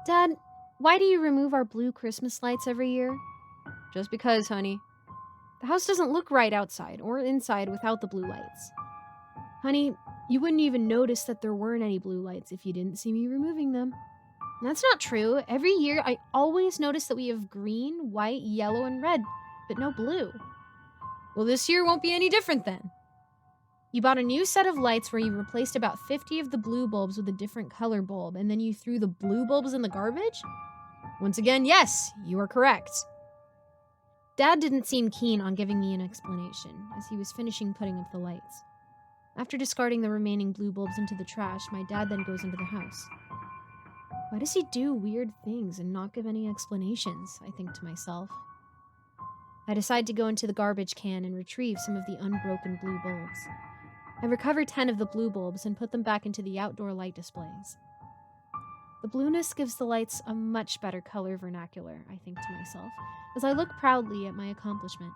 Dad, why do you remove our blue Christmas lights every year? Just because, honey. The house doesn't look right outside or inside without the blue lights. Honey, you wouldn't even notice that there weren't any blue lights if you didn't see me removing them. That's not true. Every year, I always notice that we have green, white, yellow, and red, but no blue. Well, this year won't be any different then. You bought a new set of lights where you replaced about 50 of the blue bulbs with a different color bulb, and then you threw the blue bulbs in the garbage? Once again, yes, you are correct. Dad didn't seem keen on giving me an explanation, as he was finishing putting up the lights. After discarding the remaining blue bulbs into the trash, my dad then goes into the house. Why does he do weird things and not give any explanations? I think to myself. I decide to go into the garbage can and retrieve some of the unbroken blue bulbs. I recover 10 of the blue bulbs and put them back into the outdoor light displays. The blueness gives the lights a much better color vernacular, I think to myself, as I look proudly at my accomplishment.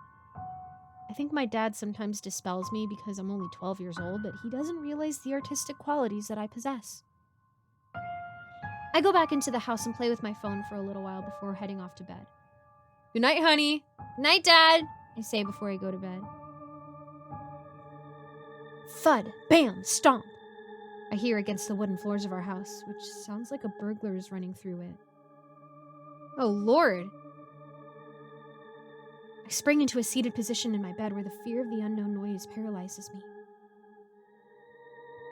I think my dad sometimes dispels me because I'm only 12 years old, but he doesn't realize the artistic qualities that I possess. I go back into the house and play with my phone for a little while before heading off to bed. Good night, honey. Night, Dad, I say before I go to bed. Thud, bam, stomp, I hear against the wooden floors of our house, which sounds like a burglar is running through it. Oh, Lord. I spring into a seated position in my bed where the fear of the unknown noise paralyzes me.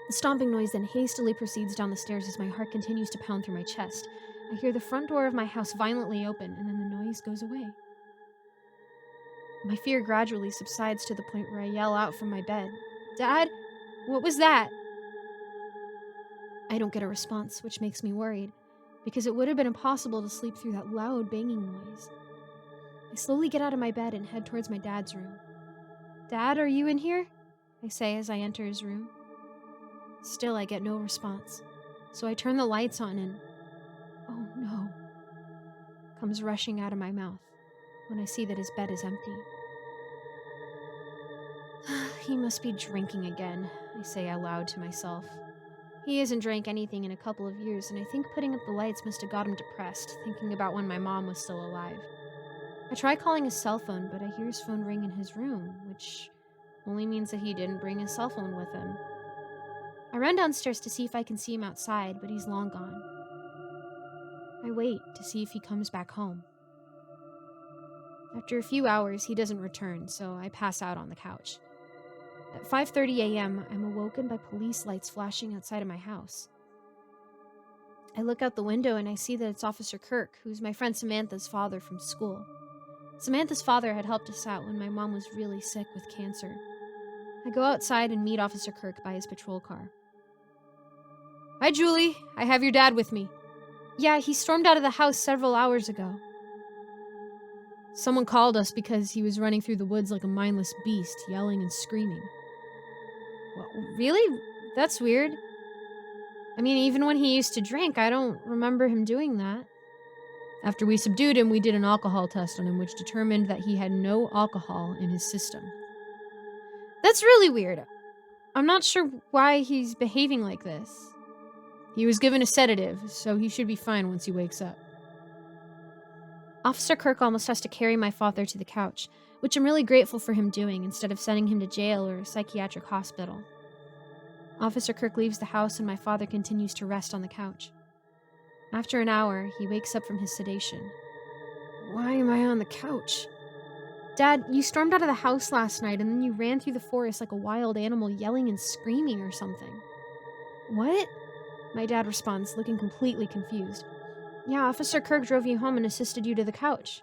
The stomping noise then hastily proceeds down the stairs as my heart continues to pound through my chest. I hear the front door of my house violently open, and then the noise goes away. My fear gradually subsides to the point where I yell out from my bed, Dad, what was that? I don't get a response, which makes me worried, because it would have been impossible to sleep through that loud banging noise. I slowly get out of my bed and head towards my dad's room. Dad, are you in here? I say as I enter his room. Still, I get no response, so I turn the lights on and, oh no, comes rushing out of my mouth when I see that his bed is empty. He must be drinking again, I say aloud to myself. He hasn't drank anything in a couple of years, and I think putting up the lights must have got him depressed, thinking about when my mom was still alive. I try calling his cell phone, but I hear his phone ring in his room, which only means that he didn't bring his cell phone with him. I run downstairs to see if I can see him outside, but he's long gone. I wait to see if he comes back home. After a few hours, he doesn't return, so I pass out on the couch. At 5:30 a.m., I'm awoken by police lights flashing outside of my house. I look out the window and I see that it's Officer Kirk, who's my friend Samantha's father from school. Samantha's father had helped us out when my mom was really sick with cancer. I go outside and meet Officer Kirk by his patrol car. Hi, Julie. I have your dad with me. Yeah, he stormed out of the house several hours ago. Someone called us because he was running through the woods like a mindless beast, yelling and screaming. Well, really? That's weird. I mean, even when he used to drink, I don't remember him doing that. After we subdued him, we did an alcohol test on him, which determined that he had no alcohol in his system. That's really weird. I'm not sure why he's behaving like this. He was given a sedative, so he should be fine once he wakes up. Officer Kirk almost has to carry my father to the couch, which I'm really grateful for him doing instead of sending him to jail or a psychiatric hospital. Officer Kirk leaves the house and my father continues to rest on the couch. After an hour, he wakes up from his sedation. Why am I on the couch? Dad, you stormed out of the house last night and then you ran through the forest like a wild animal yelling and screaming or something. What? My dad responds, looking completely confused. Yeah, Officer Kirk drove you home and assisted you to the couch.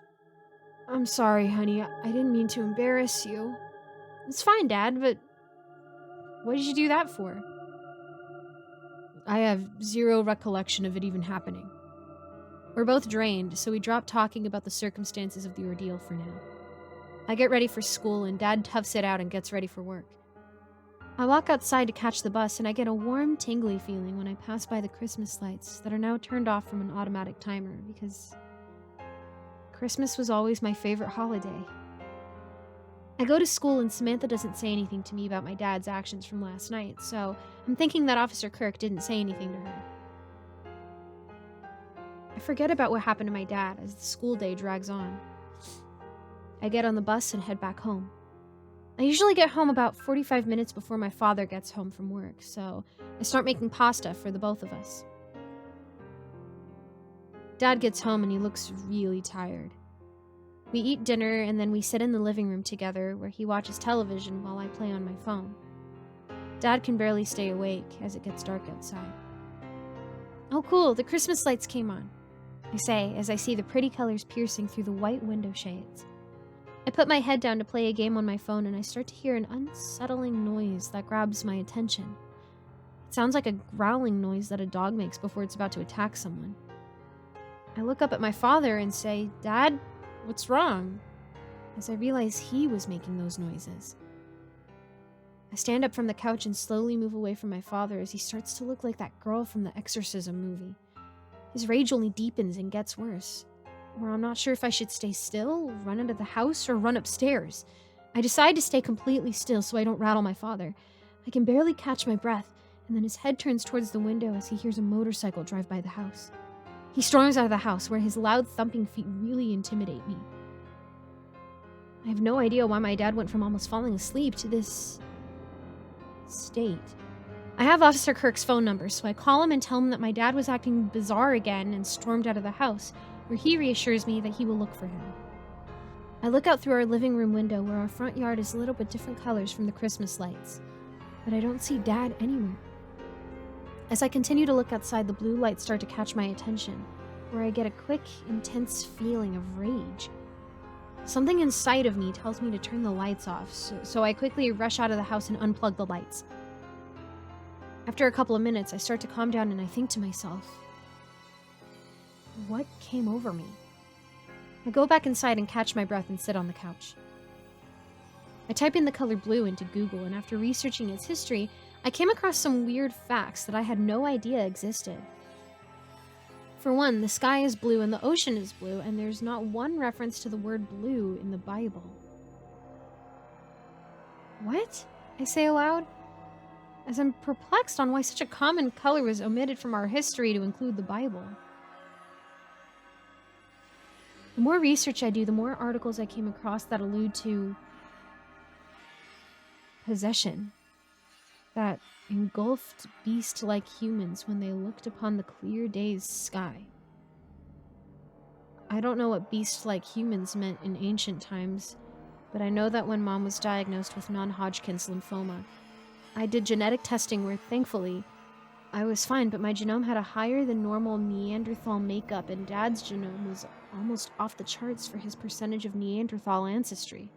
I'm sorry, honey. I didn't mean to embarrass you. It's fine, Dad, but what did you do that for? I have zero recollection of it even happening. We're both drained, so we drop talking about the circumstances of the ordeal for now. I get ready for school, and Dad toughs it out and gets ready for work. I walk outside to catch the bus, and I get a warm, tingly feeling when I pass by the Christmas lights that are now turned off from an automatic timer because Christmas was always my favorite holiday. I go to school, and Samantha doesn't say anything to me about my dad's actions from last night, so I'm thinking that Officer Kirk didn't say anything to her. I forget about what happened to my dad as the school day drags on. I get on the bus and head back home. I usually get home about 45 minutes before my father gets home from work, so I start making pasta for the both of us. Dad gets home and he looks really tired. We eat dinner and then we sit in the living room together where he watches television while I play on my phone. Dad can barely stay awake as it gets dark outside. "Oh cool, the Christmas lights came on," I say as I see the pretty colors piercing through the white window shades. I put my head down to play a game on my phone and I start to hear an unsettling noise that grabs my attention. It sounds like a growling noise that a dog makes before it's about to attack someone. I look up at my father and say, "Dad, what's wrong?" as I realize he was making those noises. I stand up from the couch and slowly move away from my father as he starts to look like that girl from the Exorcism movie. His rage only deepens and gets worse. Or I'm not sure if I should stay still, run into the house, or run upstairs. I decide to stay completely still so I don't rattle my father. I can barely catch my breath, and then his head turns towards the window as he hears a motorcycle drive by the house. He storms out of the house, where his loud thumping feet really intimidate me. I have no idea why my dad went from almost falling asleep to this state. I have Officer Kirk's phone number, so I call him and tell him that my dad was acting bizarre again and stormed out of the house, where he reassures me that he will look for him. I look out through our living room window where our front yard is lit up with different colors from the Christmas lights, but I don't see Dad anywhere. As I continue to look outside, the blue lights start to catch my attention, where I get a quick, intense feeling of rage. Something inside of me tells me to turn the lights off, so I quickly rush out of the house and unplug the lights. After a couple of minutes, I start to calm down and I think to myself, what came over me? I go back inside and catch my breath and sit on the couch. I type in the color blue into Google, and after researching its history, I came across some weird facts that I had no idea existed. For one, the sky is blue and the ocean is blue, and there's not one reference to the word blue in the Bible. What? I say aloud, as I'm perplexed on why such a common color was omitted from our history to include the Bible. The more research I do, the more articles I came across that allude to possession that engulfed beast-like humans when they looked upon the clear day's sky. I don't know what beast-like humans meant in ancient times, but I know that when Mom was diagnosed with non-Hodgkin's lymphoma, I did genetic testing where, thankfully, I was fine, but my genome had a higher than normal Neanderthal makeup, and Dad's genome was almost off the charts for his percentage of Neanderthal ancestry.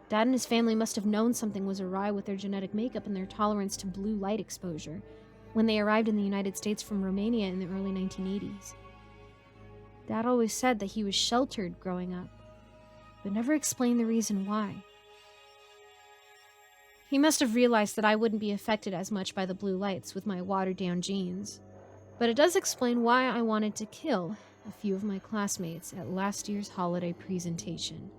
Dad and his family must have known something was awry with their genetic makeup and their tolerance to blue light exposure when they arrived in the United States from Romania in the early 1980s. Dad always said that he was sheltered growing up, but never explained the reason why. He must have realized that I wouldn't be affected as much by the blue lights with my watered-down genes, but it does explain why I wanted to kill a few of my classmates at last year's holiday presentation.